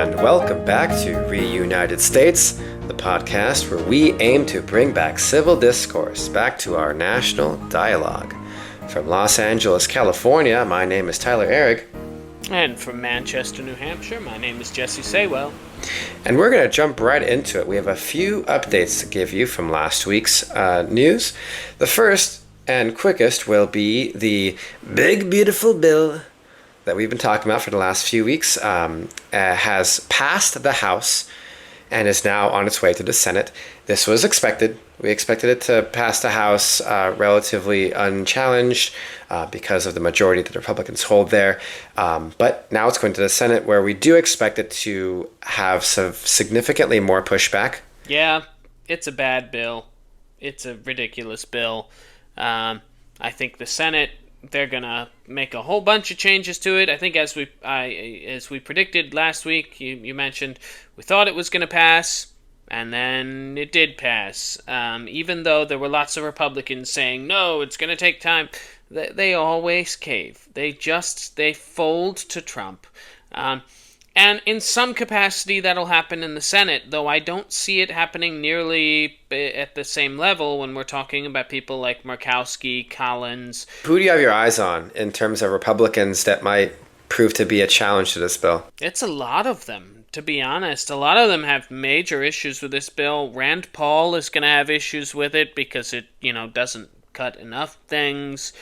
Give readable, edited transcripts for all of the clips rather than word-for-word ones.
and welcome back to Reunited States, the podcast where we aim to bring back civil discourse back to our national dialogue. From Los Angeles, California, my name is Tyler Ehrig. And from Manchester, New Hampshire, my name is Jesse Saywell. And we're going to jump right into it. We have a few updates to give you from last week's news. The first and quickest will be the big, beautiful bill that we've been talking about for the last few weeks has passed the House and is now on its way to the Senate. This was expected. We expected it to pass the House relatively unchallenged because of the majority that the Republicans hold there. But now it's going to the Senate, where we do expect it to have some significantly more pushback. Yeah, it's a bad bill. It's a ridiculous bill. I think the Senate, they're gonna make a whole bunch of changes to it. I think as we predicted last week, you mentioned we thought it was gonna pass, and then it did pass. Even though there were lots of Republicans saying no, it's gonna take time, they always cave. They fold to Trump. And in some capacity, that'll happen in the Senate, though I don't see it happening nearly at the same level when we're talking about people like Murkowski, Collins. Who do you have your eyes on in terms of Republicans that might prove to be a challenge to this bill? It's a lot of them, to be honest. A lot of them have major issues with this bill. Rand Paul is going to have issues with it because it, doesn't cut enough things.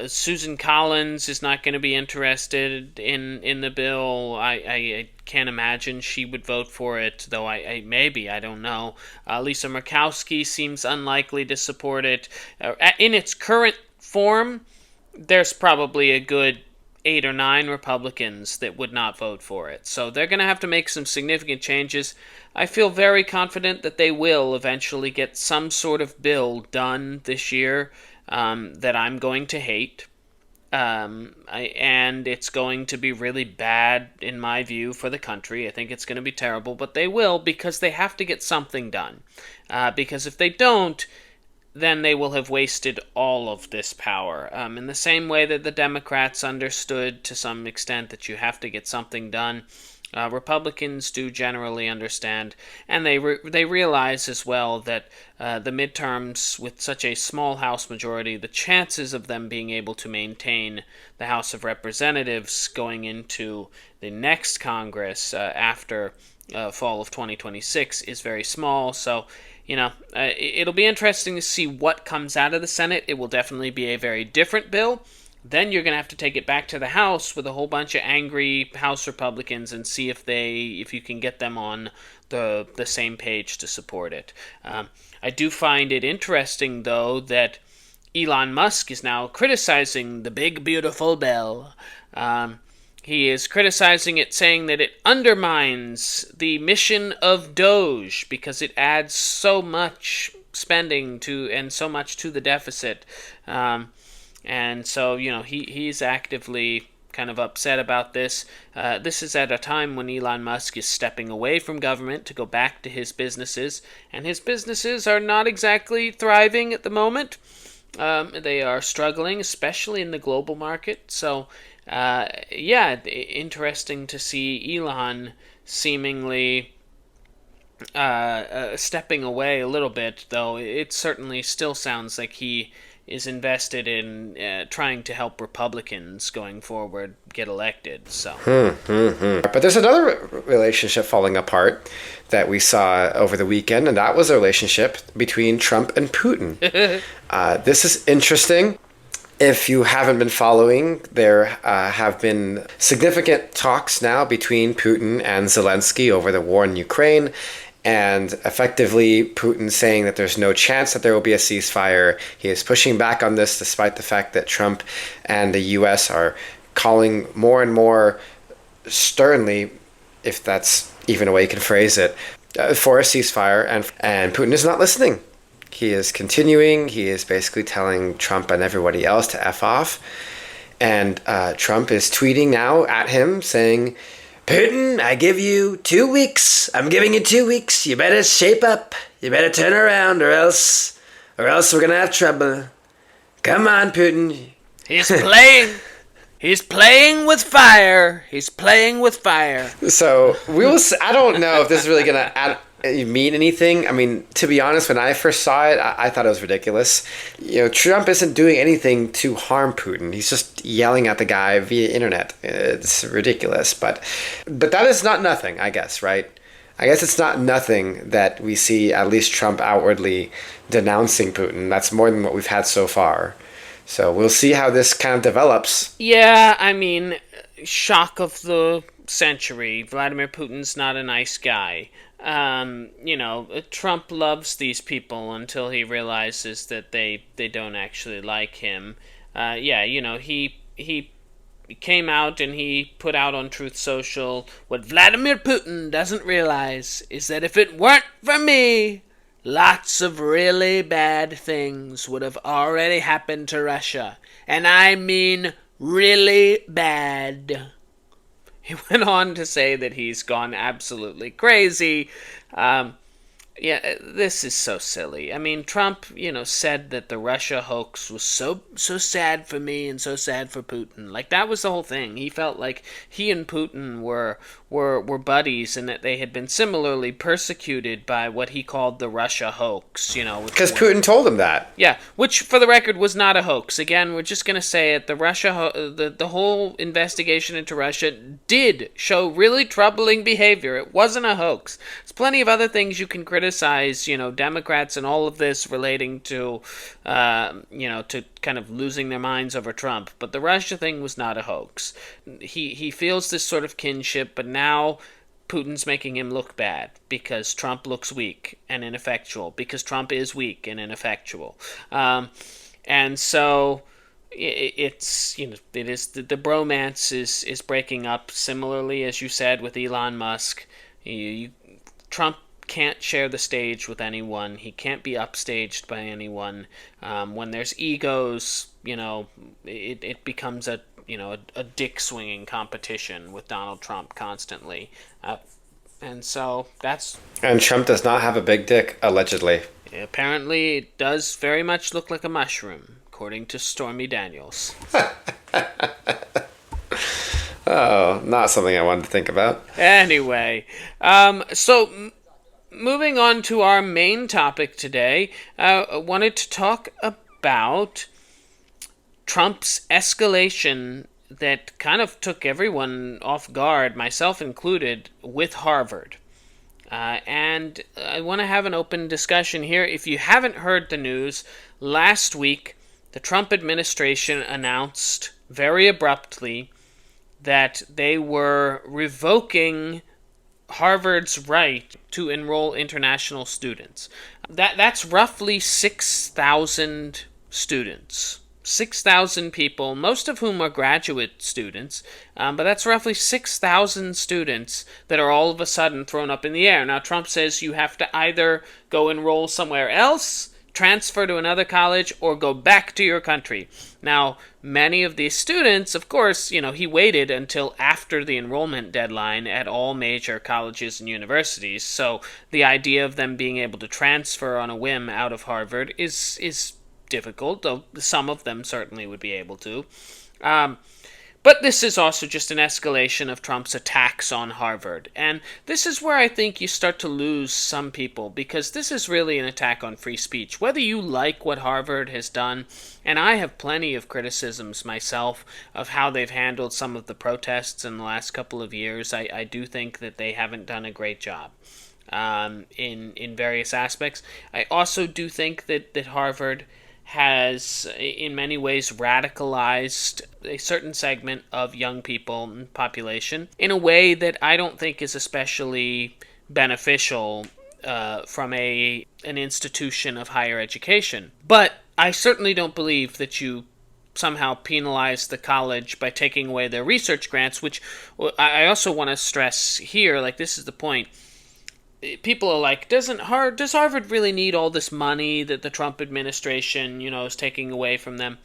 Susan Collins is not going to be interested in the bill. I can't imagine she would vote for it, though I don't know. Lisa Murkowski seems unlikely to support it. In its current form, there's probably a good 8 or 9 Republicans that would not vote for it. So they're going to have to make some significant changes. I feel very confident that they will eventually get some sort of bill done this year that I'm going to hate, and it's going to be really bad, in my view, for the country. I think it's going to be terrible, but they will, because they have to get something done. Because if they don't, then they will have wasted all of this power. In the same way that the Democrats understood to some extent that you have to get something done, Republicans do generally understand, and they realize as well that the midterms, with such a small House majority, the chances of them being able to maintain the House of Representatives going into the next Congress after fall of 2026 is very small. So, it'll be interesting to see what comes out of the Senate. It will definitely be a very different bill. Then you're going to have to take it back to the House with a whole bunch of angry House Republicans and see if you can get them on the same page to support it. I do find it interesting, though, that Elon Musk is now criticizing the big, beautiful bill. He is criticizing it, saying that it undermines the mission of Doge because it adds so much spending and so much to the deficit. And so, he's actively kind of upset about this. This is at a time when Elon Musk is stepping away from government to go back to his businesses, and his businesses are not exactly thriving at the moment. They are struggling, especially in the global market. So, interesting to see Elon seemingly stepping away a little bit, though it certainly still sounds like he is invested in trying to help Republicans going forward get elected. So, But there's another relationship falling apart that we saw over the weekend, and that was a relationship between Trump and Putin. This is interesting. If you haven't been following, there have been significant talks now between Putin and Zelensky over the war in Ukraine. And effectively, Putin saying that there's no chance that there will be a ceasefire. He is pushing back on this despite the fact that Trump and the U.S. are calling more and more sternly, if that's even a way you can phrase it, for a ceasefire. And Putin is not listening. He is continuing. He is basically telling Trump and everybody else to F off. And Trump is tweeting now at him saying, Putin, I give you 2 weeks. I'm giving you 2 weeks. You better shape up. You better turn around or else we're going to have trouble. Come on, Putin. He's playing. He's playing with fire. He's playing with fire. So we will. I don't know if this is really going to mean anything. I mean, to be honest, when I first saw it, I thought it was ridiculous. Trump isn't doing anything to harm Putin. He's just yelling at the guy via internet. It's ridiculous, but that is not nothing, I guess, right? I guess it's not nothing that we see at least Trump outwardly denouncing Putin. That's more than what we've had so far. So we'll see how this kind of develops. Yeah, I mean, shock of the century. Vladimir Putin's not a nice guy. Trump loves these people until he realizes that they don't actually like him. He came out and he put out on Truth Social, what Vladimir Putin doesn't realize is that if it weren't for me, lots of really bad things would have already happened to Russia. And I mean really bad. He went on to say that he's gone absolutely crazy. This is so silly. I mean, Trump, said that the Russia hoax was so sad for me and so sad for Putin. Like, that was the whole thing. He felt like he and Putin were buddies and that they had been similarly persecuted by what he called the Russia hoax, Because Putin told him that. Yeah, which, for the record, was not a hoax. Again, we're just going to say it. The whole investigation into Russia did show really troubling behavior. It wasn't a hoax. There's plenty of other things you can criticize, Democrats and all of this relating to, to kind of losing their minds over Trump. But the Russia thing was not a hoax. He feels this sort of kinship, but now Putin's making him look bad because Trump looks weak and ineffectual, because Trump is weak and ineffectual. And so it is the bromance is breaking up, similarly, as you said, with Elon Musk. Trump can't share the stage with anyone. He can't be upstaged by anyone. When there's egos, it becomes a dick swinging competition with Donald Trump constantly. And so that's... And Trump does not have a big dick, allegedly. Apparently, it does very much look like a mushroom, according to Stormy Daniels. Oh, not something I wanted to think about. Anyway, moving on to our main topic today, I wanted to talk about Trump's escalation that kind of took everyone off guard, myself included, with Harvard. And I want to have an open discussion here. If you haven't heard the news, last week the Trump administration announced very abruptly that they were revoking Harvard's right to enroll international students. That's roughly 6,000 students. 6,000 people, most of whom are graduate students, but that's roughly 6,000 students that are all of a sudden thrown up in the air. Now, Trump says you have to either go enroll somewhere else, transfer to another college, or go back to your country. Now, many of these students, of course, he waited until after the enrollment deadline at all major colleges and universities, so the idea of them being able to transfer on a whim out of Harvard is difficult, though some of them certainly would be able to. But this is also just an escalation of Trump's attacks on Harvard. And this is where I think you start to lose some people, because this is really an attack on free speech. Whether you like what Harvard has done, and I have plenty of criticisms myself of how they've handled some of the protests in the last couple of years, I do think that they haven't done a great job in various aspects. I also do think that Harvard has in many ways radicalized a certain segment of young people and population in a way that I don't think is especially beneficial from an institution of higher education. But I certainly don't believe that you somehow penalize the college by taking away their research grants, which I also want to stress here, like this is the point. People are like, does Harvard really need all this money that the Trump administration, is taking away from them?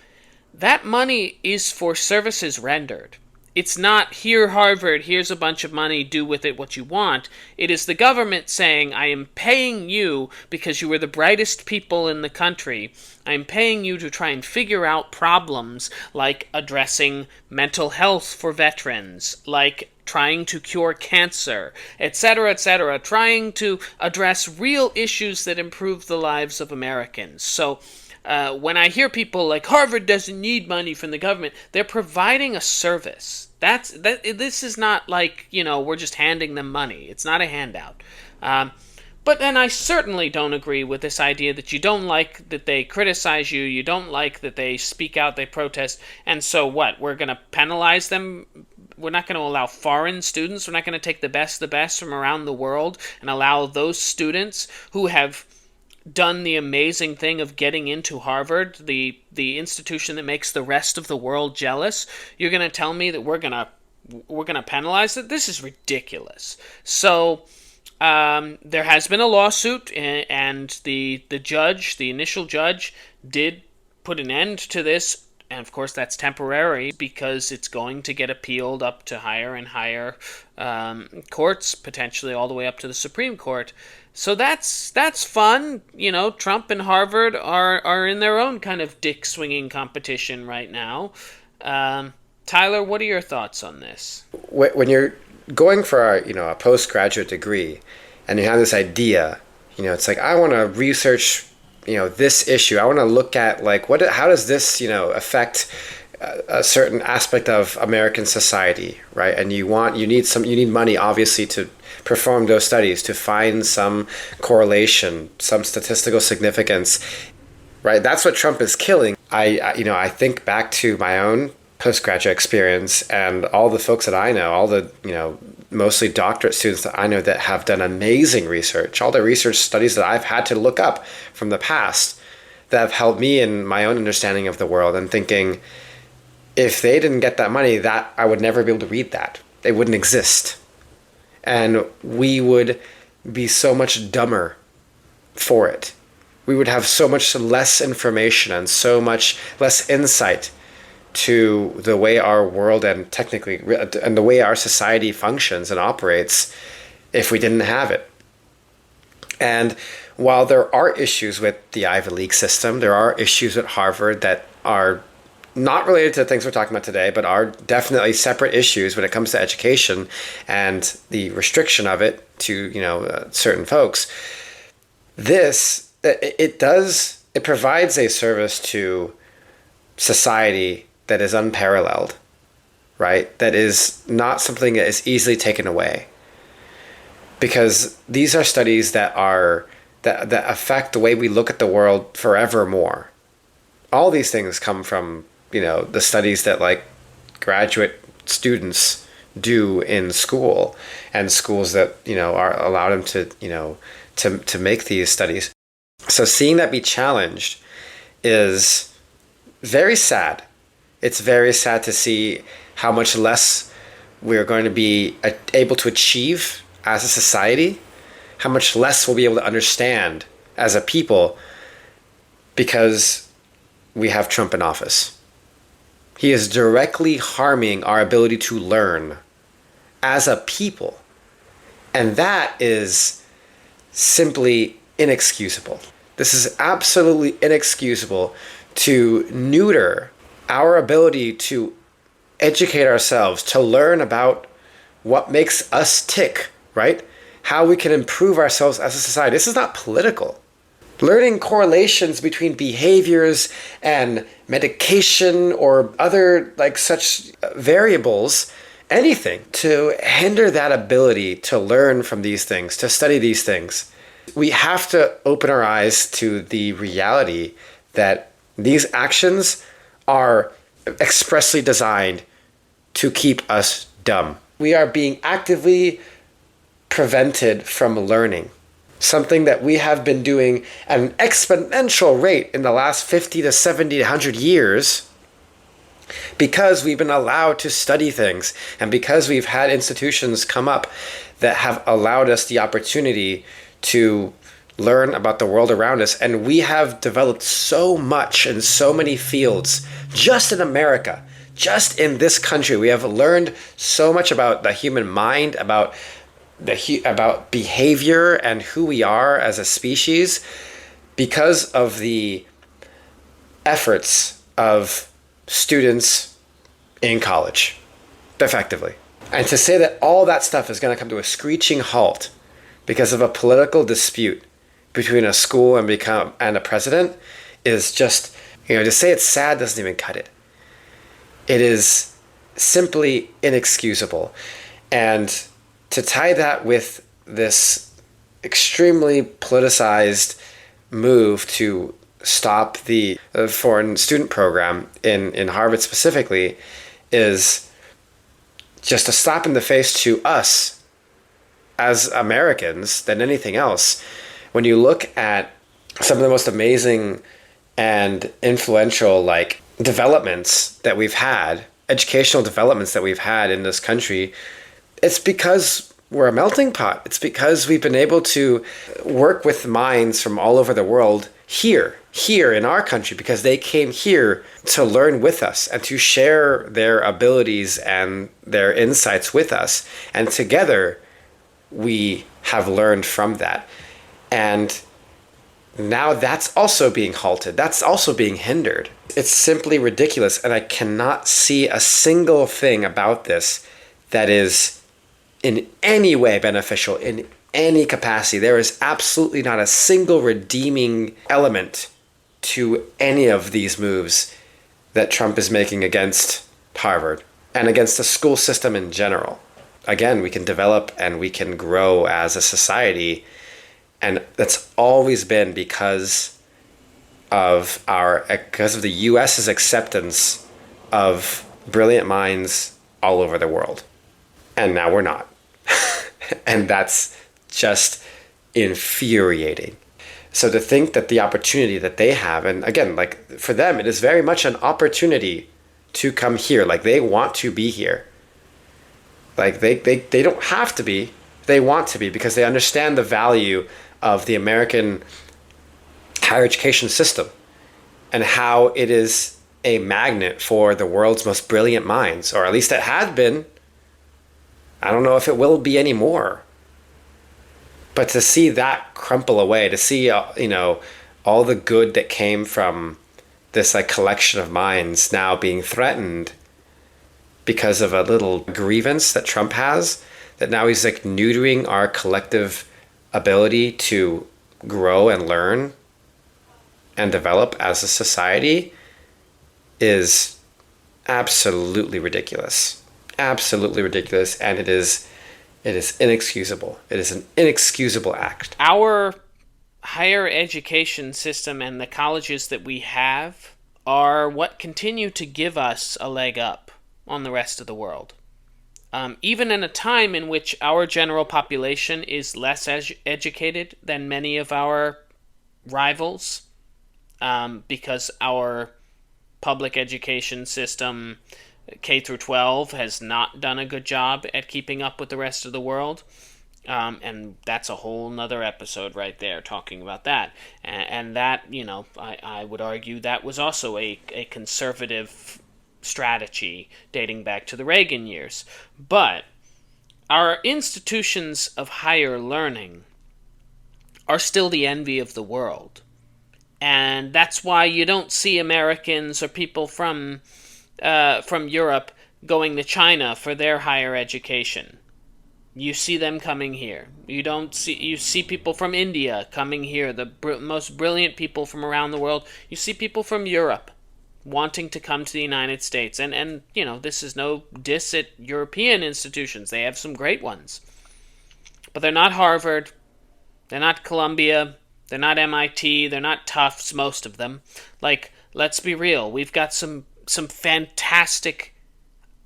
That money is for services rendered. it's not, here, Harvard, here's a bunch of money, do with it what you want. It is the government saying, I am paying you because you are the brightest people in the country. I'm paying you to try and figure out problems like addressing mental health for veterans, like trying to cure cancer, etc., trying to address real issues that improve the lives of Americans. So when I hear people like Harvard doesn't need money from the government, they're providing a service. This is not like, we're just handing them money. It's not a handout. But then I certainly don't agree with this idea that you don't like that they criticize you, you don't like that they speak out, they protest, and so what? We're going to penalize them? We're not going to allow foreign students, we're not going to take the best from around the world and allow those students who have done the amazing thing of getting into Harvard, the institution that makes the rest of the world jealous. You're going to tell me that we're going to penalize it? This is ridiculous. So there has been a lawsuit, and the initial judge, did put an end to this. And of course, that's temporary because it's going to get appealed up to higher and higher courts, potentially all the way up to the Supreme Court. So that's fun. Trump and Harvard are in their own kind of dick-swinging competition right now. Tyler, what are your thoughts on this? When you're going for a postgraduate degree and you have this idea, it's like, I want to research this issue. I want to look at how does this affect a certain aspect of American society, right? And you need money, obviously, to perform those studies, to find some correlation, some statistical significance, right? That's what Trump is killing. I think back to my own postgraduate experience and all the folks that I know, all the mostly doctorate students that I know that have done amazing research, all the research studies that I've had to look up from the past that have helped me in my own understanding of the world, and thinking, if they didn't get that money, that I would never be able to read that. It wouldn't exist. And we would be so much dumber for it. We would have so much less information and so much less insight to the way our world and the way our society functions and operates if we didn't have it. And while there are issues with the Ivy League system, there are issues with Harvard that are not related to the things we're talking about today, but are definitely separate issues when it comes to education and the restriction of it to certain folks. It provides a service to society that is unparalleled, right? That is not something that is easily taken away, because these are studies that affect the way we look at the world forevermore. All these things come from the studies that graduate students do in school, and schools that are allow them to make these studies. So seeing that be challenged is very sad. It's very sad to see how much less we're going to be able to achieve as a society, how much less we'll be able to understand as a people, because we have Trump in office. He is directly harming our ability to learn as a people. And that is simply inexcusable. This is absolutely inexcusable, to neuter our ability to educate ourselves, to learn about what makes us tick, right? How we can improve ourselves as a society. This is not political. Learning correlations between behaviors and medication or other such variables, anything to hinder that ability to learn from these things, to study these things. We have to open our eyes to the reality that these actions are expressly designed to keep us dumb. We are being actively prevented from learning, something that we have been doing at an exponential rate in the last 50 to 70 to 100 years, because we've been allowed to study things, and because we've had institutions come up that have allowed us the opportunity to learn about the world around us. And we have developed so much in so many fields just in America Just in this country, we have learned so much about the human mind, about about behavior and who we are as a species because of the efforts of students in college, effectively. And to say that all that stuff is going to come to a screeching halt because of a political dispute between a school and a president is just, to say it's sad doesn't even cut it. It is simply inexcusable. And to tie that with this extremely politicized move to stop the foreign student program in Harvard specifically is just a slap in the face to us as Americans than anything else. When you look at some of the most amazing and influential developments that we've had, educational developments that we've had in this country, it's because we're a melting pot. It's because we've been able to work with minds from all over the world here in our country, because they came here to learn with us and to share their abilities and their insights with us. And together we have learned from that. And now that's also being halted. That's also being hindered. It's simply ridiculous. And I cannot see a single thing about this that is in any way beneficial in any capacity. There is absolutely not a single redeeming element to any of these moves that Trump is making against Harvard and against the school system in general. Again, we can develop and we can grow as a society, and that's always been because of the US's acceptance of brilliant minds all over the world. And now we're not. And that's just infuriating. So to think that the opportunity that they have, and again, for them, it is very much an opportunity to come here. They want to be here. They don't have to be. They want to be because they understand the value of the American higher education system and how it is a magnet for the world's most brilliant minds, or at least it had been. I don't know if it will be anymore. But to see that crumple away, to see, all the good that came from this collection of minds now being threatened because of a little grievance that Trump has, that now he's neutering our collective ability to grow and learn and develop as a society, is absolutely ridiculous. Absolutely ridiculous, and it is inexcusable. It is an inexcusable act. Our higher education system and the colleges that we have are what continue to give us a leg up on the rest of the world. Even in a time in which our general population is less educated than many of our rivals, because our public education system, K through 12, has not done a good job at keeping up with the rest of the world. And that's a whole nother episode right there talking about that. And that, I would argue that was also a conservative strategy dating back to the Reagan years. But our institutions of higher learning are still the envy of the world. And that's why you don't see Americans or people from Europe going to China for their higher education. You see them coming here. You see people from India coming here, the most brilliant people from around the world. You see people from Europe wanting to come to the United States. And this is no diss at European institutions. They have some great ones. But they're not Harvard. They're not Columbia. They're not MIT. They're not Tufts, most of them. Let's be real. We've got some fantastic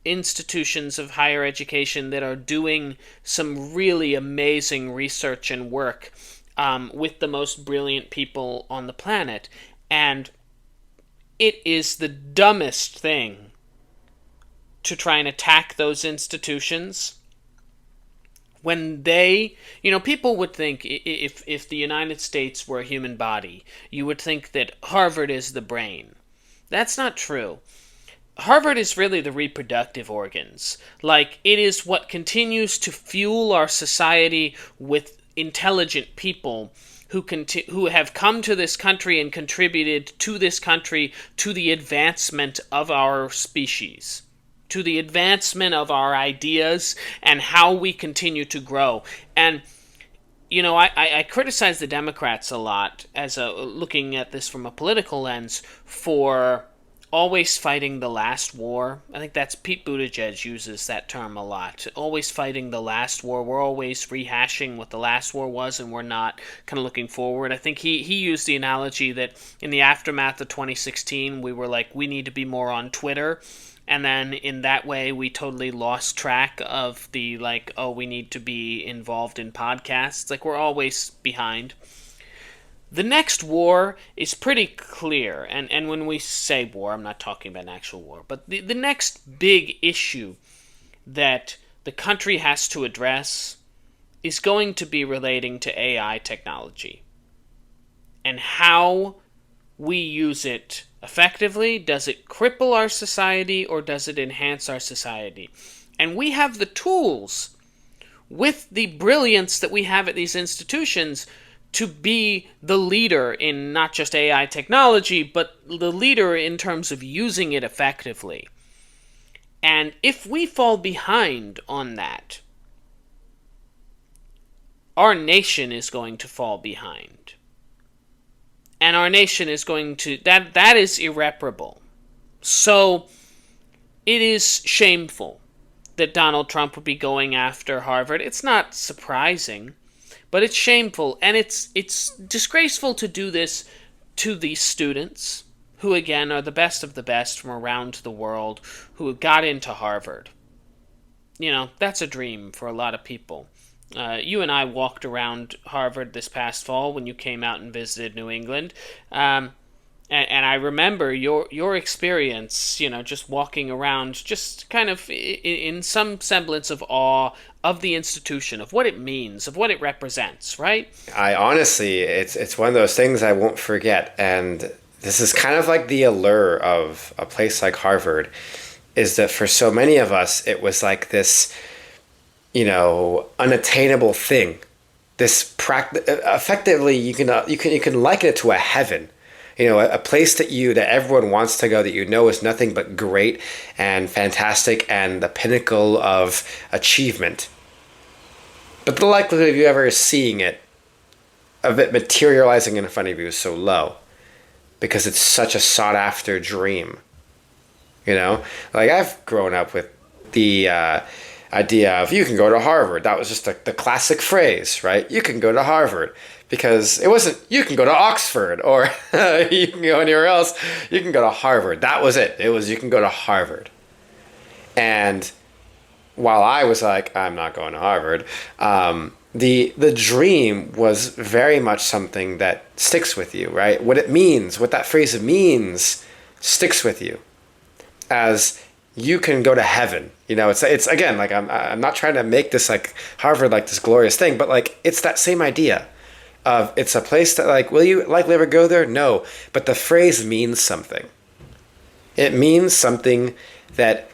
institutions of higher education that are doing some really amazing research and work with the most brilliant people on the planet. And it is the dumbest thing to try and attack those institutions when they, people would think if the United States were a human body, you would think that Harvard is the brain. That's not true. Harvard is really the reproductive organs. Like, it is what continues to fuel our society with intelligent people who have come to this country and contributed to this country to the advancement of our species, to the advancement of our ideas and how we continue to grow. And I criticize the Democrats a lot looking at this from a political lens for always fighting the last war. I think that's Pete Buttigieg uses that term a lot. Always fighting the last war. We're always rehashing what the last war was, and we're not kind of looking forward. I think he used the analogy that in the aftermath of 2016, we were like, we need to be more on Twitter. And then in that way, we totally lost track of the, like, oh, we need to be involved in podcasts. Like, we're always behind. The next war is pretty clear, and when we say war, I'm not talking about an actual war, but the next big issue that the country has to address is going to be relating to AI technology and how we use it effectively. Does it cripple our society or does it enhance our society? And we have the tools, with the brilliance that we have at these institutions, to be the leader in not just AI technology, but the leader in terms of using it effectively. And if we fall behind on that, our nation is going to fall behind. And our nation is going to... That is irreparable. So, it is shameful that Donald Trump would be going after Harvard. It's not surprising. But it's shameful, and it's disgraceful to do this to these students, who again are the best of the best from around the world, who got into Harvard. That's a dream for a lot of people. You and I walked around Harvard this past fall when you came out and visited New England. And I remember your experience, just walking around, just kind of in some semblance of awe of the institution, of what it means, of what it represents, right? I honestly, it's one of those things I won't forget. And this is kind of like the allure of a place like Harvard, is that for so many of us, it was like this, unattainable thing. This effectively, you can liken it to a heaven. A place that everyone wants to go, that is nothing but great and fantastic and the pinnacle of achievement. But the likelihood of you ever seeing it, of it materializing in front of you, is so low, because it's such a sought after dream. Like, I've grown up with the idea of, you can go to Harvard. That was just the classic phrase, right? You can go to Harvard. Because it wasn't, you can go to Oxford, or you can go anywhere else. You can go to Harvard. That was it. It was, you can go to Harvard. And while I was like, I'm not going to Harvard, the dream was very much something that sticks with you, right? What it means, what that phrase means, sticks with you. As you can go to heaven. It's again, like, I'm not trying to make this like Harvard like this glorious thing, but like, it's that same idea. It's a place that, like, will you likely ever go there? No. But the phrase means something. It means something that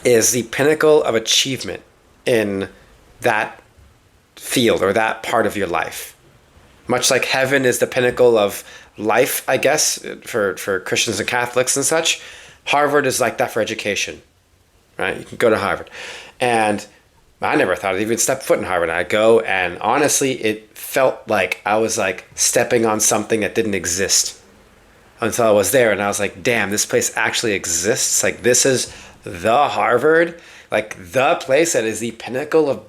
is the pinnacle of achievement in that field or that part of your life. Much like heaven is the pinnacle of life, I guess, for Christians and Catholics and such, Harvard is like that for education, right? You can go to Harvard. And I never thought I'd even step foot in Harvard. I go, and honestly, it felt like I was like stepping on something that didn't exist until I was there. And I was like, damn, this place actually exists. Like, this is the Harvard, like the place that is the pinnacle of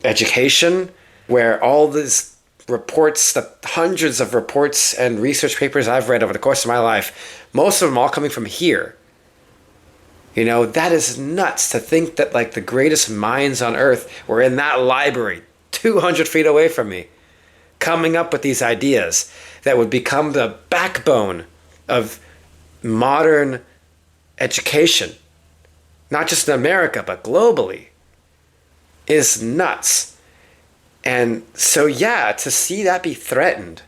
education, where all these reports, the hundreds of reports and research papers I've read over the course of my life, most of them all coming from here. That is nuts to think that, like, the greatest minds on earth were in that library 200 feet away from me, coming up with these ideas that would become the backbone of modern education, not just in America, but globally, is nuts. And so, yeah, to see that be threatened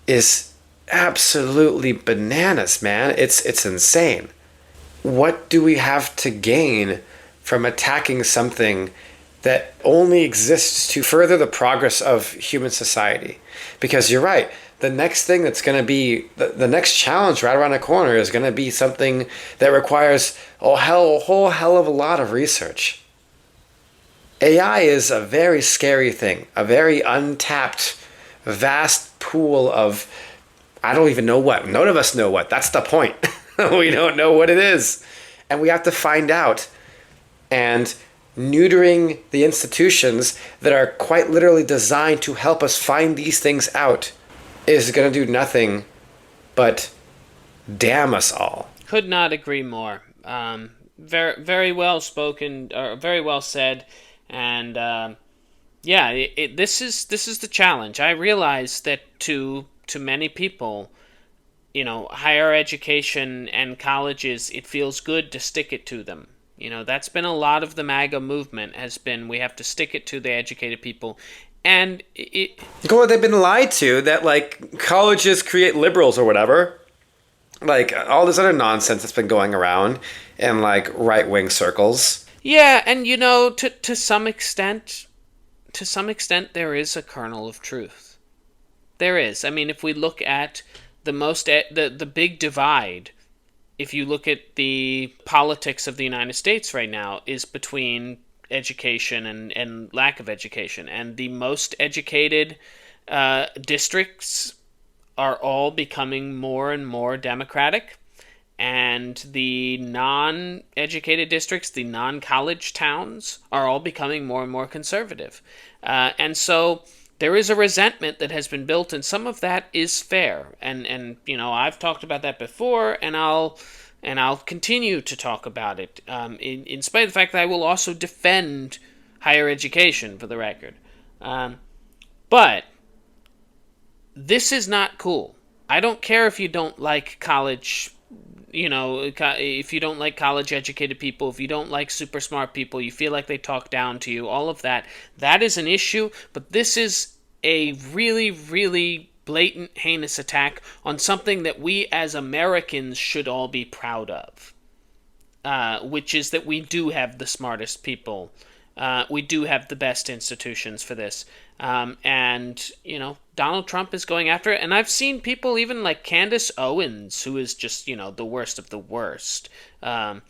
is absolutely bananas, man. It's insane. what do we have to gain from attacking something that only exists to further the progress of human society? Because you're right, the next thing that's going to be the next challenge right around the corner is going to be something that requires a whole hell of a lot of research. AI is a very scary thing, a very untapped, vast pool of, I don't even know what. None of us know what. That's the point. We don't know what it is. And we have to find out. And neutering the institutions that are quite literally designed to help us find these things out is going to do nothing but damn us all. Could not agree more. Very well spoken, or very well said, and this is the challenge. I realize that to many people, higher education and colleges, it feels good to stick it to them. That's been a lot of the MAGA movement, has been we have to stick it to the educated people. And well, they've been lied to that, like, colleges create liberals or whatever. Like, all this other nonsense that's been going around in, like, right-wing circles. Yeah, and, to some extent, there is a kernel of truth. There is. I mean, if we look at the big divide, if you look at the politics of the United States right now, is between education and lack of education. And the most educated districts are all becoming more and more Democratic. And the non-educated districts, the non-college towns, are all becoming more and more conservative. And so there is a resentment that has been built, and some of that is fair. And I've talked about that before, and I'll continue to talk about it, in spite of the fact that I will also defend higher education, for the record. But this is not cool. I don't care if you don't like college, if you don't like college-educated people, if you don't like super smart people, you feel like they talk down to you, all of that. That is an issue, but this is a really, really blatant, heinous attack on something that we as Americans should all be proud of, which is that we do have the smartest people. We do have the best institutions for this. And Donald Trump is going after it. And I've seen people, even like Candace Owens, who is just, the worst of the worst, coming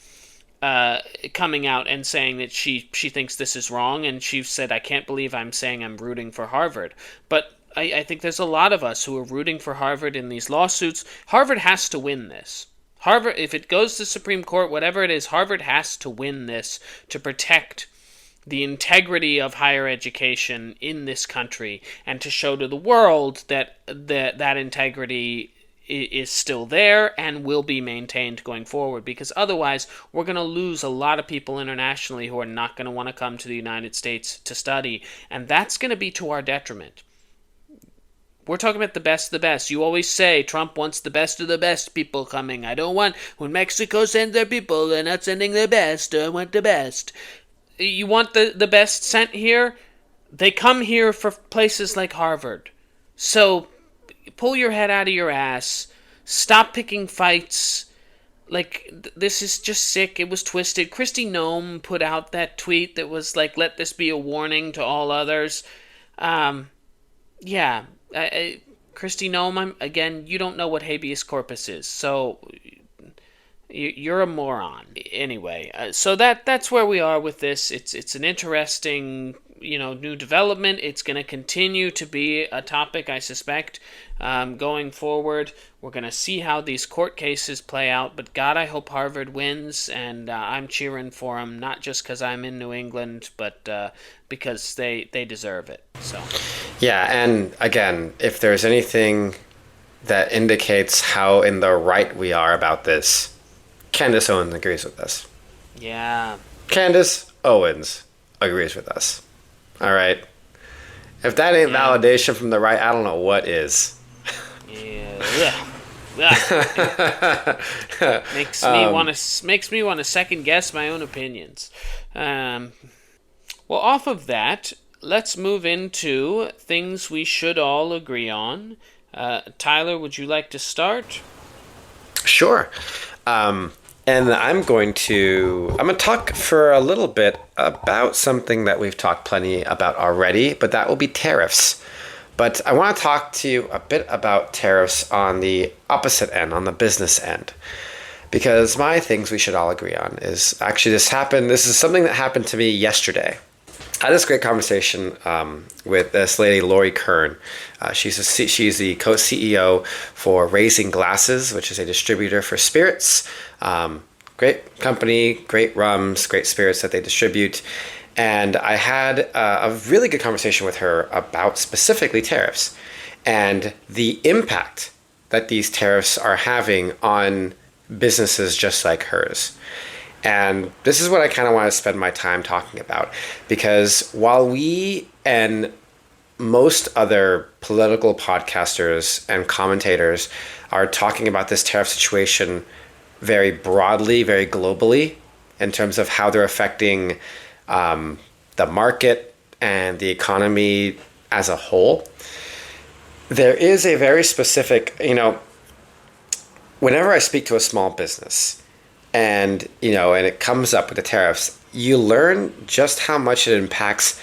out and saying that she thinks this is wrong. And she said, I can't believe I'm saying I'm rooting for Harvard. But I think there's a lot of us who are rooting for Harvard in these lawsuits. Harvard has to win this. Harvard, if it goes to the Supreme Court, whatever it is, Harvard has to win this to protect the integrity of higher education in this country, and to show to the world that that integrity is still there and will be maintained going forward, because otherwise we're going to lose a lot of people internationally who are not going to want to come to the United States to study, and that's going to be to our detriment. We're talking about the best of the best. You always say Trump wants the best of the best people coming. I don't want, when Mexico sends their people, they're not sending their best. I want the best. You want the best sent here? They come here for places like Harvard. So pull your head out of your ass. Stop picking fights. Like, this is just sick. It was twisted. Kristi Noem put out that tweet that was like, let this be a warning to all others. Yeah. Kristi Noem, again, you don't know what habeas corpus is. So you're a moron. Anyway, so that's where we are with this. It's an interesting, new development. It's going to continue to be a topic, I suspect, going forward. We're going to see how these court cases play out. But God, I hope Harvard wins, and I'm cheering for them, not just because I'm in New England, but because they deserve it. So. Yeah, and again, if there's anything that indicates how in the right we are about this, Candace Owens agrees with us. Yeah. Candace Owens agrees with us. All right. If that ain't validation from the right, I don't know what is. Yeah. makes me want to second guess my own opinions. Well, off of that, let's move into things we should all agree Tyler, would you like to start? Sure. And I'm going to talk for a little bit about something that we've talked plenty about already, but that will be tariffs. But I want to talk to you a bit about tariffs on the opposite end, on the business end. Because my things we should all agree on is actually this is something that happened to me yesterday. I had this great conversation with this lady, Lori Kern. She's the co-CEO for Raising Glasses, which is a distributor for spirits. Great company, great rums, great spirits that they distribute. And I had a really good conversation with her about specifically tariffs and the impact that these tariffs are having on businesses just like hers. And this is what I kind of want to spend my time talking about, because while we and most other political podcasters and commentators are talking about this tariff situation very broadly, very globally, in terms of how they're affecting the market and the economy as a whole, there is a very specific, whenever I speak to a small business, and it comes up with the tariffs, you learn just how much it impacts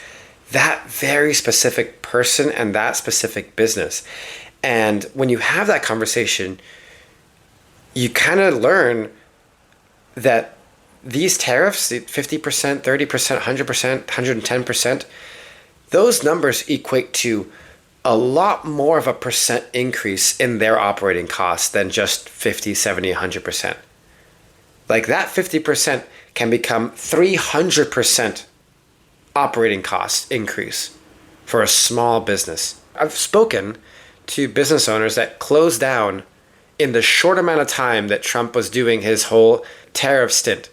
that very specific person and that specific business. And when you have that conversation, you kind of learn that these tariffs, 50%, 30%, 100%, 110%, those numbers equate to a lot more of a percent increase in their operating costs than just 50, 70, 100%. Like that 50% can become 300% operating cost increase for a small business. I've spoken to business owners that closed down in the short amount of time that Trump was doing his whole tariff stint,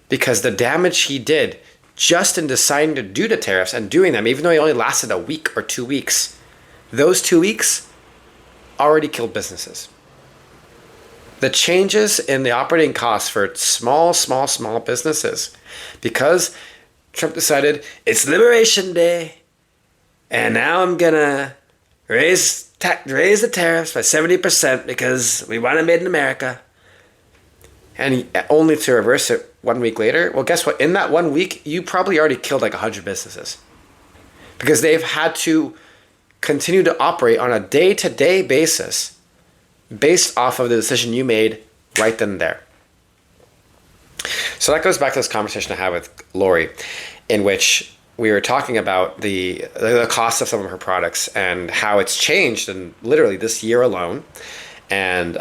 because the damage he did just in deciding to do the tariffs and doing them, even though he only lasted a week or 2 weeks, those 2 weeks already killed businesses. The changes in the operating costs for small businesses, because Trump decided it's Liberation Day, and now I'm gonna raise the tariffs by 70% because we want it made in America, and only to reverse it 1 week later. Well, guess what? In that 1 week, you probably already killed like 100 businesses, because they've had to continue to operate on a day-to-day basis based off of the decision you made right then and there. So that goes back to this conversation I had with Lori, in which we were talking about the cost of some of her products and how it's changed in literally this year alone. And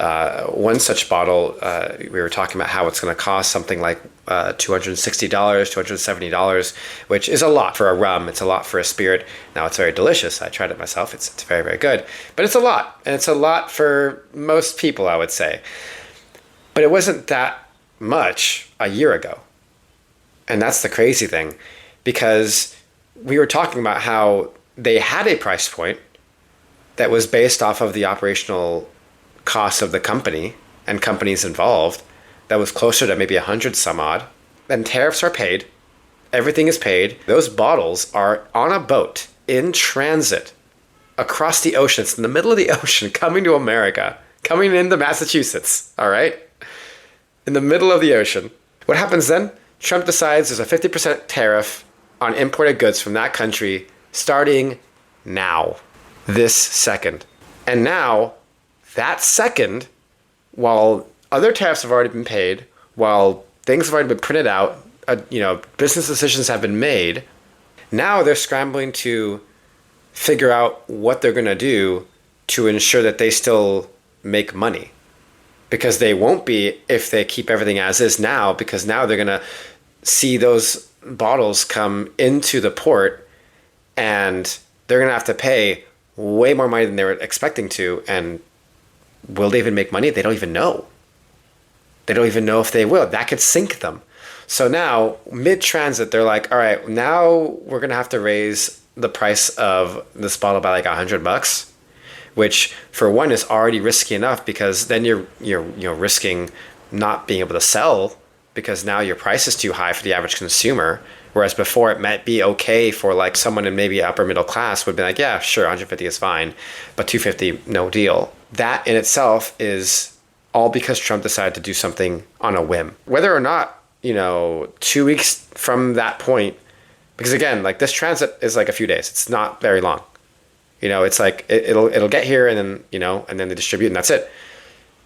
one such bottle, we were talking about how it's going to cost something like $260, $270, which is a lot for a rum. It's a lot for a spirit. Now, it's very delicious. I tried it myself. It's very, very good. But it's a lot. And it's a lot for most people, I would say. But it wasn't that much a year ago. And that's the crazy thing, because we were talking about how they had a price point that was based off of the operational costs of the company and companies involved that was closer to maybe 100 some odd. Then tariffs are paid. Everything is paid. Those bottles are on a boat in transit across the ocean. It's in the middle of the ocean, coming to America, coming into Massachusetts, all right? In the middle of the ocean. What happens then? Trump decides there's a 50% tariff on imported goods from that country starting now, this second. And now, that second, while other tariffs have already been paid, while things have already been printed out, business decisions have been made, now they're scrambling to figure out what they're going to do to ensure that they still make money. Because they won't be if they keep everything as is now, because now they're going to see those bottles come into the port and they're going to have to pay way more money than they were expecting to. And will they even make money? They don't even know. They don't even know if they will. That could sink them. So now, mid-transit, they're like, all right, now we're going to have to raise the price of this bottle by like $100, which for one is already risky enough, because then you're risking not being able to sell, because now your price is too high for the average consumer. Whereas before, it might be okay for like someone in maybe upper middle class would be like, yeah, sure, 150 is fine, but 250, no deal. That in itself is all because Trump decided to do something on a whim. Whether or not, 2 weeks from that point, because again, like this transit is like a few days. It's not very long. It's like it'll get here and then, and then they distribute and that's it.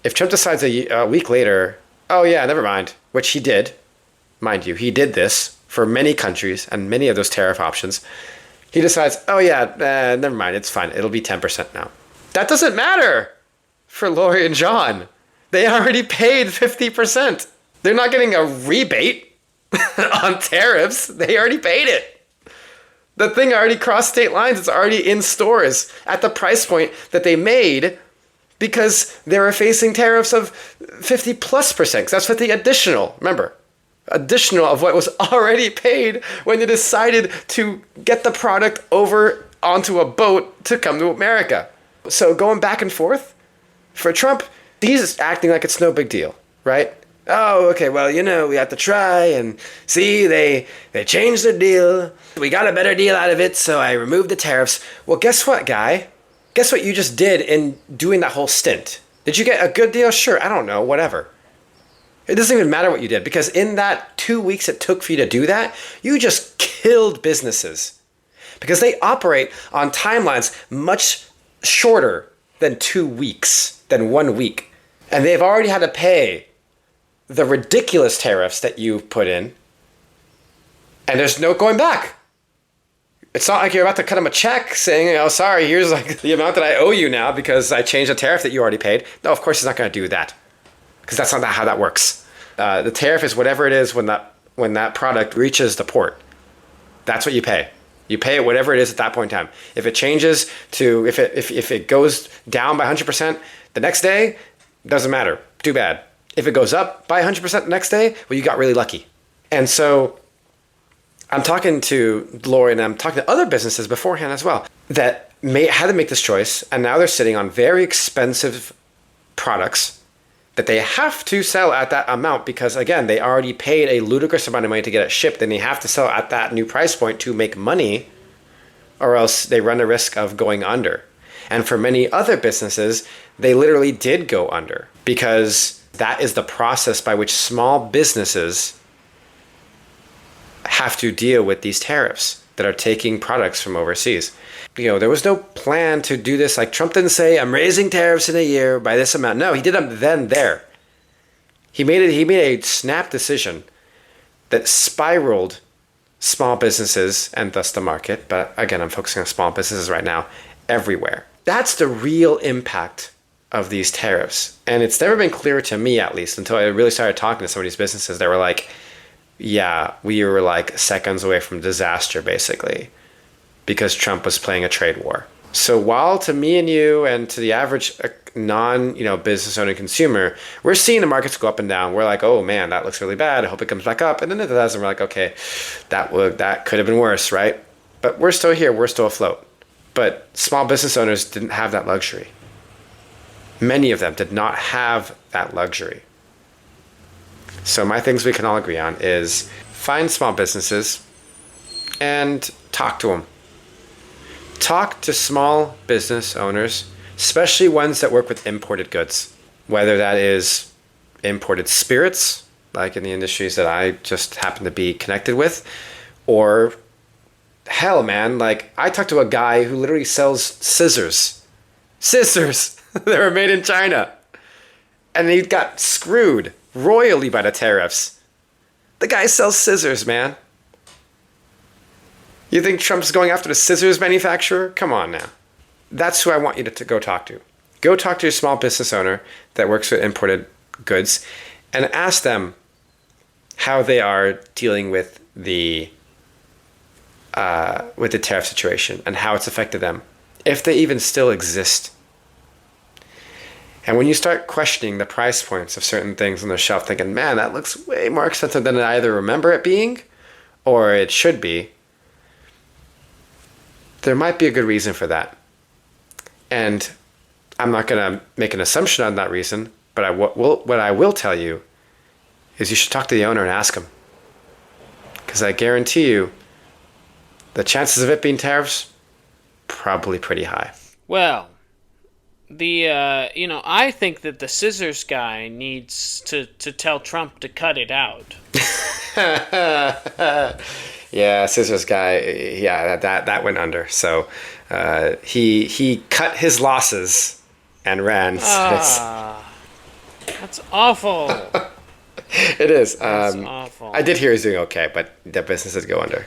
If Trump decides a week later, oh yeah, never mind, which he did, mind you, he did this for many countries and many of those tariff options. He decides, oh yeah, never mind, it's fine. It'll be 10% now. That doesn't matter for Lori and John. They already paid 50%. They're not getting a rebate on tariffs. They already paid it. The thing already crossed state lines. It's already in stores at the price point that they made because they were facing tariffs of 50+%. Because that's what the additional, remember, additional of what was already paid when they decided to get the product over onto a boat to come to America. So going back and forth, for Trump, he's acting like it's no big deal, right? Oh, okay, well, we have to try and see, they changed their deal. We got a better deal out of it, so I removed the tariffs. Well, guess what, guy? Guess what you just did in doing that whole stint? Did you get a good deal? Sure, I don't know, whatever. It doesn't even matter what you did because in that 2 weeks it took for you to do that, you just killed businesses because they operate on timelines much shorter than 2 weeks, than 1 week. And they've already had to pay the ridiculous tariffs that you put in, and there's no going back. It's not like you're about to cut him a check saying, oh, sorry, here's like the amount that I owe you now because I changed the tariff that you already paid. No, of course he's not going to do that because that's not how that works. The tariff is whatever it is when that product reaches the port. That's what you pay. You pay it whatever it is at that point in time. If it changes to, if it goes down by 100% the next day, doesn't matter. Too bad. If it goes up by 100% the next day, well, you got really lucky. And so I'm talking to Lori and I'm talking to other businesses beforehand as well that had to make this choice. And now they're sitting on very expensive products that they have to sell at that amount because, again, they already paid a ludicrous amount of money to get it shipped. And they have to sell at that new price point to make money or else they run the risk of going under. And for many other businesses, they literally did go under because that is the process by which small businesses have to deal with these tariffs that are taking products from overseas. There was no plan to do this. Like Trump didn't say, I'm raising tariffs in a year by this amount. No, he did them then there. He made a snap decision that spiraled small businesses and thus the market. But again, I'm focusing on small businesses right now everywhere. That's the real impact of these tariffs. And it's never been clear to me, at least, until I really started talking to some of these businesses. They were like, yeah, we were like seconds away from disaster, basically, because Trump was playing a trade war. So while to me and you and to the average business owning consumer, we're seeing the markets go up and down. We're like, oh man, that looks really bad. I hope it comes back up. And then it does. And we're like, okay, that could have been worse, right? But we're still here. We're still afloat. But small business owners didn't have that luxury. Many of them did not have that luxury. So my things we can all agree on is find small businesses and talk to them. Talk to small business owners, especially ones that work with imported goods, whether that is imported spirits, like in the industries that I just happen to be connected with, or hell, man, like I talked to a guy who literally sells scissors that were made in China, and he got screwed royally by the tariffs. The guy sells scissors, man. You think Trump's going after the scissors manufacturer? Come on now. That's who I want you to go talk to. Go talk to your small business owner that works with imported goods and ask them how they are dealing with the tariff situation and how it's affected them, if they even still exist. And when you start questioning the price points of certain things on the shelf, thinking, man, that looks way more expensive than I either remember it being or it should be, there might be a good reason for that. And I'm not going to make an assumption on that reason, but what I will tell you is you should talk to the owner and ask him. Because I guarantee you, the chances of it being tariffs, probably pretty high. Well, I think that the scissors guy needs to tell Trump to cut it out. Yeah, scissors guy. Yeah, that went under. So he cut his losses and ran. Ah, that's awful. It is. That's awful. I did hear he's doing okay, but the businesses go under.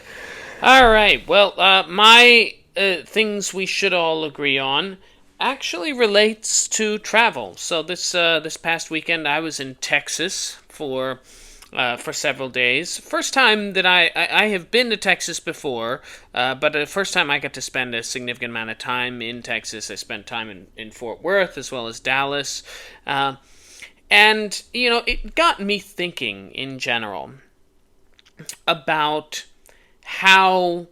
All right. Well, my things we should all agree on actually relates to travel. So this past weekend, I was in Texas for several days. First time that I have been to Texas before, but the first time I got to spend a significant amount of time in Texas. I spent time in Fort Worth as well as Dallas. And, it got me thinking in general about how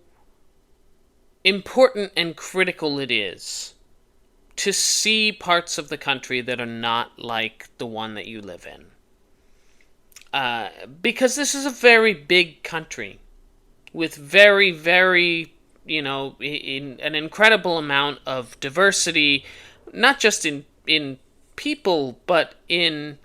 important and critical it is to see parts of the country that are not like the one that you live in. Because this is a very big country with very, very, in an incredible amount of diversity, not just in people, but in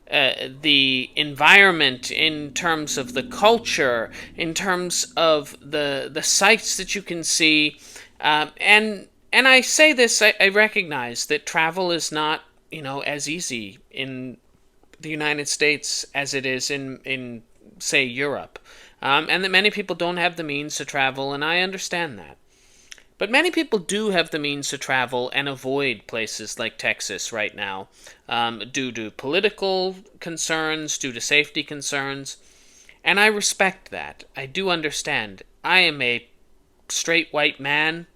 the environment, in terms of the culture, in terms of the sights that you can see. And I say this, I recognize that travel is not, as easy in the United States as it is in say, Europe. And that many people don't have the means to travel, and I understand that. But many people do have the means to travel and avoid places like Texas right now, due to political concerns, due to safety concerns, and I respect that. I do understand. I am a straight white man.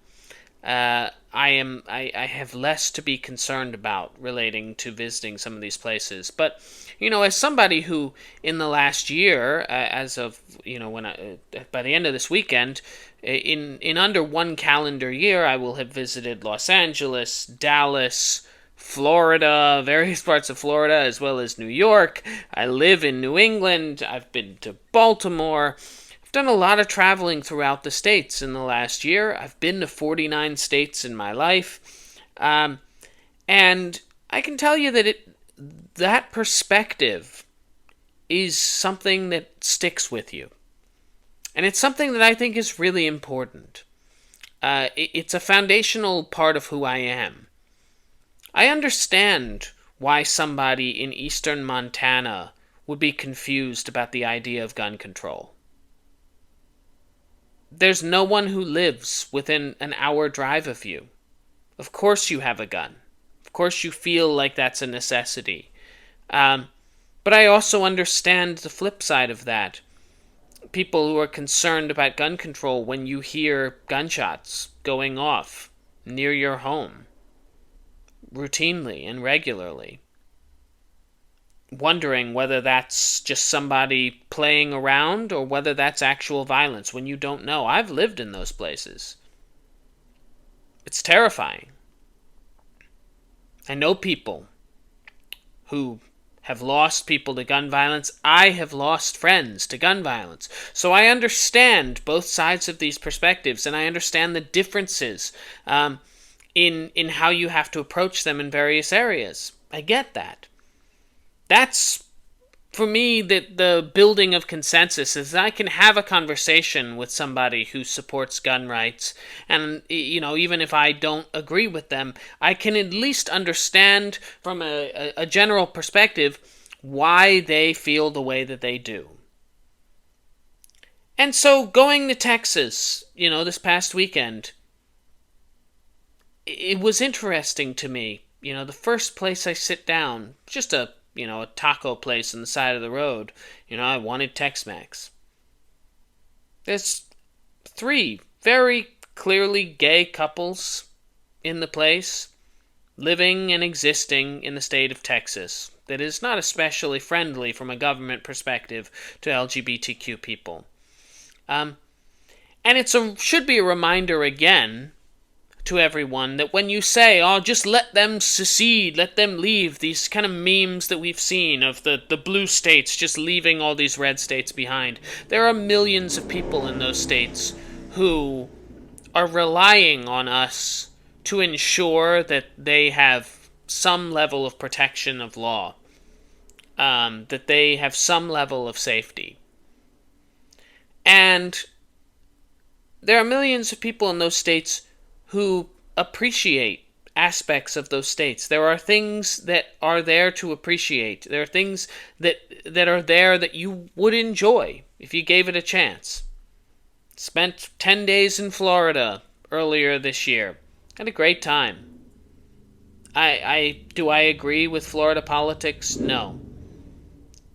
I have less to be concerned about relating to visiting some of these places. But, as somebody who in the last year, as of, by the end of this weekend, in under one calendar year, I will have visited Los Angeles, Dallas, Florida, various parts of Florida, as well as New York. I live in New England. I've been to Baltimore. Done a lot of traveling throughout the states in the last year. I've been to 49 states in my life. And I can tell you that that perspective is something that sticks with you. And it's something that I think is really important. It's a foundational part of who I am. I understand why somebody in eastern Montana would be confused about the idea of gun control. There's no one who lives within an hour drive of you. Of course you have a gun. Of course you feel like that's a necessity. But I also understand the flip side of that. People who are concerned about gun control when you hear gunshots going off near your home, routinely and regularly. Wondering whether that's just somebody playing around or whether that's actual violence when you don't know. I've lived in those places. It's terrifying. I know people who have lost people to gun violence. I have lost friends to gun violence. So I understand both sides of these perspectives, and I understand the differences in how you have to approach them in various areas. I get that. That's, for me, the building of consensus is that I can have a conversation with somebody who supports gun rights, and, even if I don't agree with them, I can at least understand from a general perspective why they feel the way that they do. And so, going to Texas, this past weekend, it was interesting to me. The first place I sit down, just a taco place on the side of the road. I wanted Tex-Mex. There's 3 very clearly gay couples in the place, living and existing in the state of Texas, that is not especially friendly from a government perspective to LGBTQ people. And it should be a reminder again to everyone that when you say, just let them secede, let them leave, these kind of memes that we've seen of the blue states just leaving all these red states behind, there are millions of people in those states who are relying on us to ensure that they have some level of protection of law, that they have some level of safety. And there are millions of people in those states who appreciate aspects of those states. There are things that are there to appreciate. There are things that are there that you would enjoy if you gave it a chance. Spent 10 days in Florida earlier this year. Had a great time. Do I agree with Florida politics? No.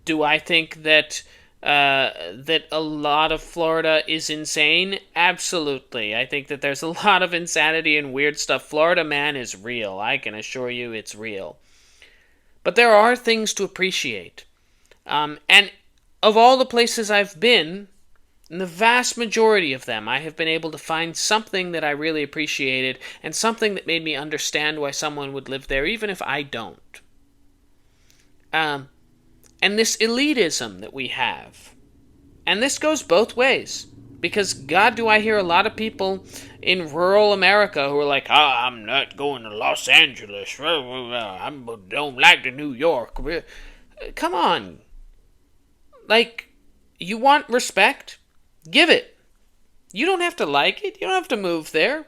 Do I think that that a lot of Florida is insane? Absolutely. I think that there's a lot of insanity and weird stuff. Florida man is real. I can assure you it's real. But there are things to appreciate. And of all the places I've been, in the vast majority of them, I have been able to find something that I really appreciated and something that made me understand why someone would live there, even if I don't. And this elitism that we have, and this goes both ways, because God, do I hear a lot of people in rural America who are like, I'm not going to Los Angeles, I don't like to New York. Come on. Like, you want respect? Give it. You don't have to like it. You don't have to move there.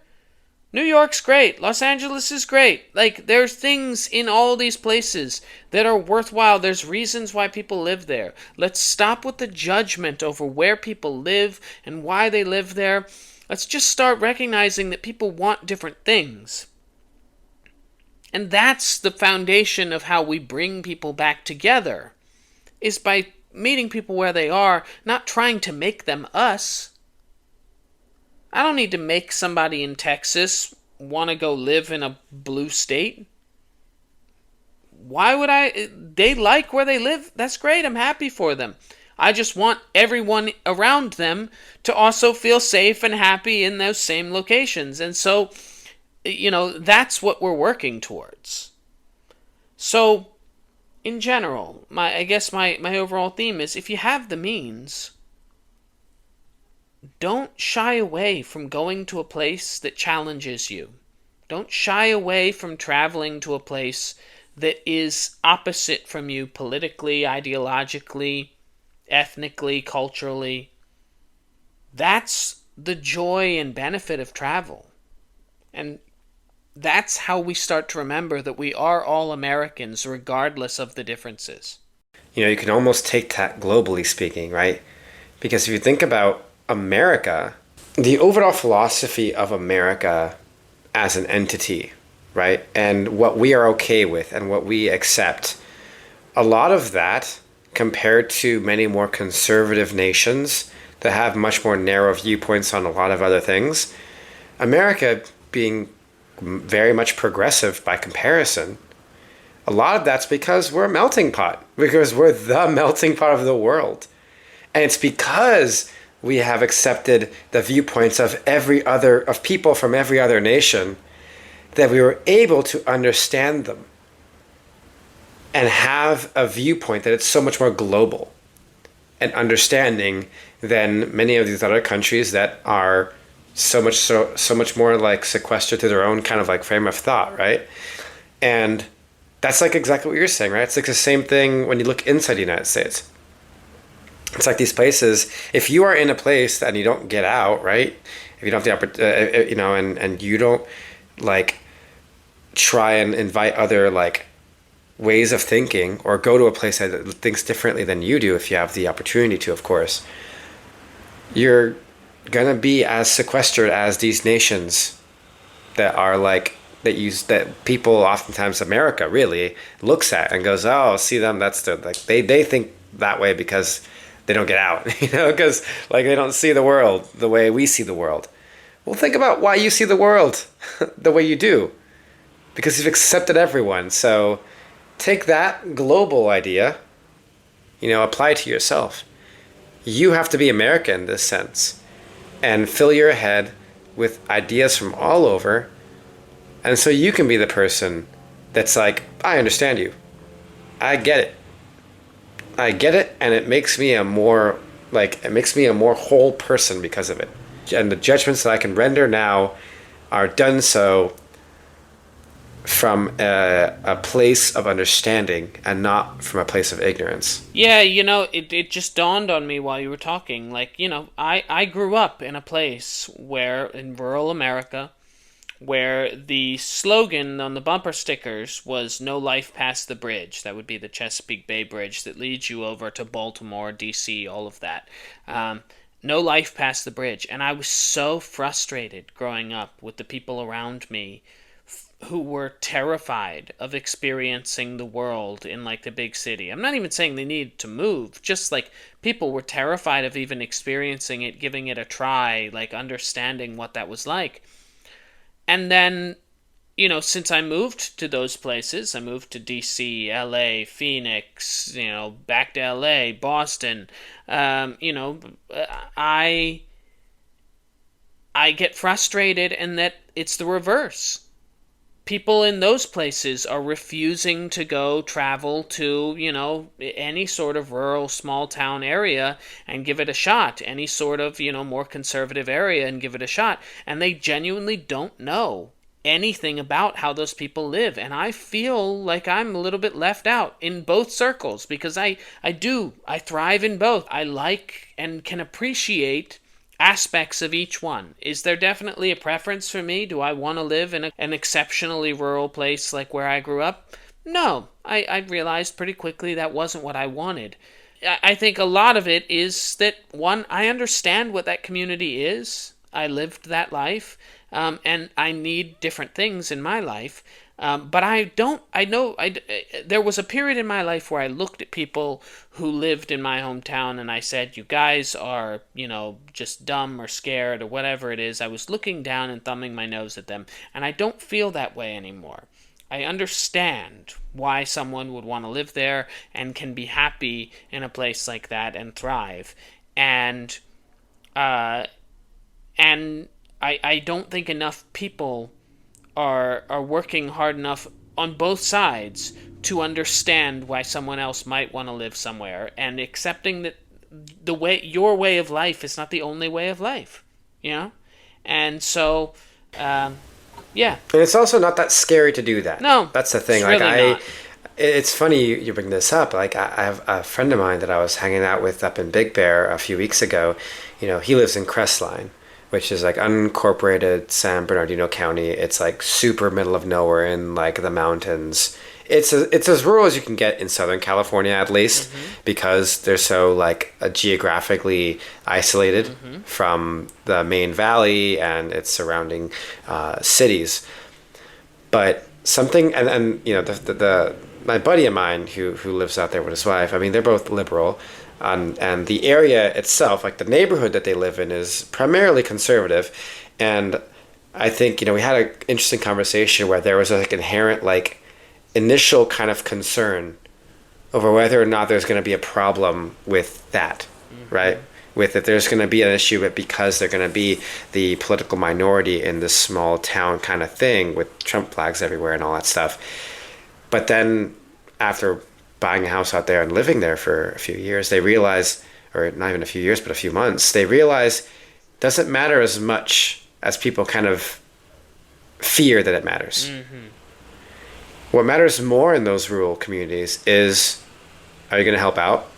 New York's great. Los Angeles is great. Like, there's things in all these places that are worthwhile. There's reasons why people live there. Let's stop with the judgment over where people live and why they live there. Let's just start recognizing that people want different things. And that's the foundation of how we bring people back together, is by meeting people where they are, not trying to make them us. I don't need to make somebody in Texas want to go live in a blue state. Why would I? They like where they live. That's great. I'm happy for them. I just want everyone around them to also feel safe and happy in those same locations. And so, that's what we're working towards. So, in general, I guess my overall theme is, if you have the means, don't shy away from going to a place that challenges you. Don't shy away from traveling to a place that is opposite from you politically, ideologically, ethnically, culturally. That's the joy and benefit of travel. And that's how we start to remember that we are all Americans, regardless of the differences. You can almost take that globally speaking, right? Because if you think about America, the overall philosophy of America as an entity, right? And what we are okay with and what we accept, a lot of that, compared to many more conservative nations that have much more narrow viewpoints on a lot of other things, America being very much progressive by comparison, a lot of that's because we're a melting pot, because we're the melting pot of the world. And it's because we have accepted the viewpoints of people from every other nation that we were able to understand them and have a viewpoint that it's so much more global and understanding than many of these other countries that are so much more like sequestered to their own kind of like frame of thought, right? And that's like exactly what you're saying, right? It's like the same thing when you look inside the United States. It's like these places, if you are in a place and you don't get out, right? If you don't have the opportunity, and you don't like try and invite other like ways of thinking, or go to a place that thinks differently than you do, if you have the opportunity to, of course, you're gonna be as sequestered as these nations that are like, that people oftentimes, America really looks at and goes, oh, see them, that's they think that way because they don't get out, because like they don't see the world the way we see the world. Well, think about why you see the world the way you do, because you've accepted everyone. So take that global idea, apply it to yourself. You have to be American in this sense and fill your head with ideas from all over. And so you can be the person that's like, I understand you. I get it. And it makes me a more whole person because of it. And the judgments that I can render now are done so from a place of understanding and not from a place of ignorance. Yeah, it just dawned on me while you were talking. Like, I grew up in a place where, in rural America, where the slogan on the bumper stickers was "No life past the bridge." That would be the Chesapeake Bay Bridge that leads you over to Baltimore, D.C., all of that. No life past the bridge. And I was so frustrated growing up with the people around me who were terrified of experiencing the world in like the big city. I'm not even saying they need to move, just like people were terrified of even experiencing it, giving it a try, like understanding what that was like. And then, since I moved to those places, I moved to DC, LA, Phoenix, back to LA, Boston, I get frustrated, and that it's the reverse. People in those places are refusing to go travel to, any sort of rural small town area and give it a shot, any sort of, more conservative area and give it a shot. And they genuinely don't know anything about how those people live. And I feel like I'm a little bit left out in both circles, because I thrive in both. I like and can appreciate aspects of each one. Is there definitely a preference for me? Do I want to live in an exceptionally rural place like where I grew up? No. I realized pretty quickly that wasn't what I wanted. I think a lot of it is that, one, I understand what that community is. I lived that life, and I need different things in my life. But there was a period in my life where I looked at people who lived in my hometown and I said, you guys are, just dumb or scared or whatever it is. I was looking down and thumbing my nose at them, and I don't feel that way anymore. I understand why someone would want to live there and can be happy in a place like that and thrive. And I don't think enough people are working hard enough on both sides to understand why someone else might want to live somewhere, and accepting that your way of life is not the only way of life, And so, yeah. And it's also not that scary to do that. No, that's the thing. It's really not. It's funny you bring this up. Like I have a friend of mine that I was hanging out with up in Big Bear a few weeks ago. He lives in Crestline, which is like unincorporated San Bernardino County. It's like super middle of nowhere in like the mountains. It's as rural as you can get in Southern California, at least, because they're so like geographically isolated from the main valley and its surrounding cities. But something, and the my buddy of mine who lives out there with his wife. I mean, they're both liberal. And the area itself, like the neighborhood that they live in, is primarily conservative. And I think, we had an interesting conversation where there was like inherent, like, initial kind of concern over whether or not there's going to be a problem with that, right? With if there's going to be an issue, but because they're going to be the political minority in this small town kind of thing with Trump flags everywhere and all that stuff. But then after buying a house out there and living there for a few years, they realize, or not even a few years, but a few months, they realize it doesn't matter as much as people kind of fear that it matters. What matters more in those rural communities is, are you going to help out?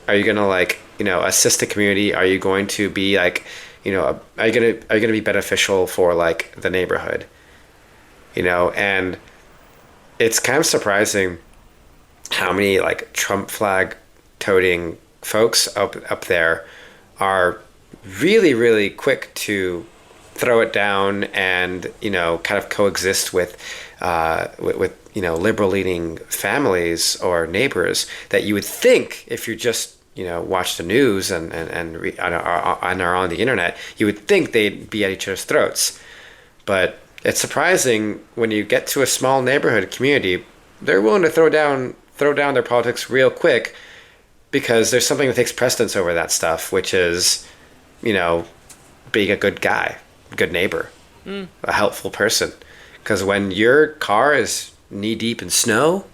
Are you going to assist the community? Are you going to be like, are you going to be beneficial for like the neighborhood? And it's kind of surprising how many like Trump flag toting folks up there are really, really quick to throw it down and, kind of coexist with liberal leaning families or neighbors that you would think, if you just, watch the news and are on the internet, you would think they'd be at each other's throats. But it's surprising when you get to a small neighborhood community, they're willing to throw down their politics real quick, because there's something that takes precedence over that stuff, which is, being a good guy, good neighbor, a helpful person. Because when your car is knee deep in snow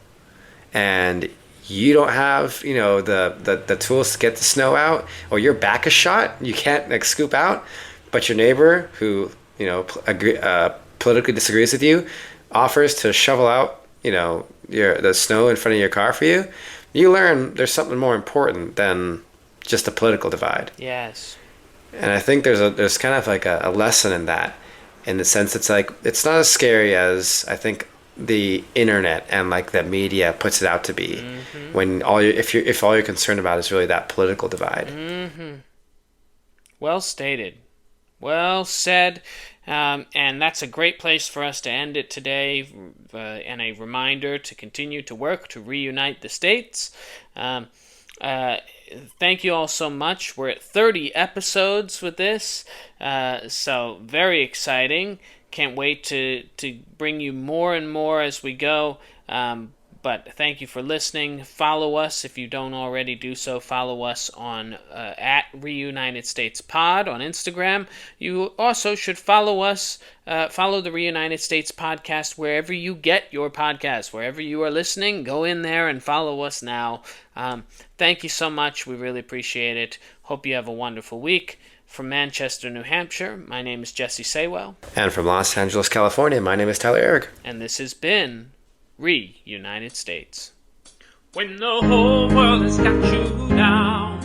and you don't have, the tools to get the snow out, or your back is shot, you can't like scoop out, but your neighbor who, politically disagrees with you, offers to shovel out, the snow in front of your car for you, you learn there's something more important than just a political divide. Yes. And I think there's kind of like a lesson in that, in the sense it's like it's not as scary as I think the internet and like the media puts it out to be. Mm-hmm. When if all you're concerned about is really that political divide. Mm-hmm. Well stated. Well said. And that's a great place for us to end it today, and a reminder to continue to work to reunite the states. Thank you all so much. We're at 30 episodes with this, so very exciting. Can't wait to bring you more and more as we go. But thank you for listening. Follow us if you don't already do so. Follow us on at Reunited States Pod on Instagram. You also should follow us. Follow the Reunited States Podcast wherever you get your podcasts. Wherever you are listening, go in there and follow us now. Thank you so much. We really appreciate it. Hope you have a wonderful week. From Manchester, New Hampshire, my name is Jesse Saywell. And from Los Angeles, California, my name is Tyler Eric. And this has been Reunited States. When the whole world has got you down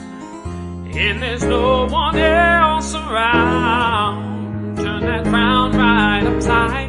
and there's no one else around, turn that frown right upside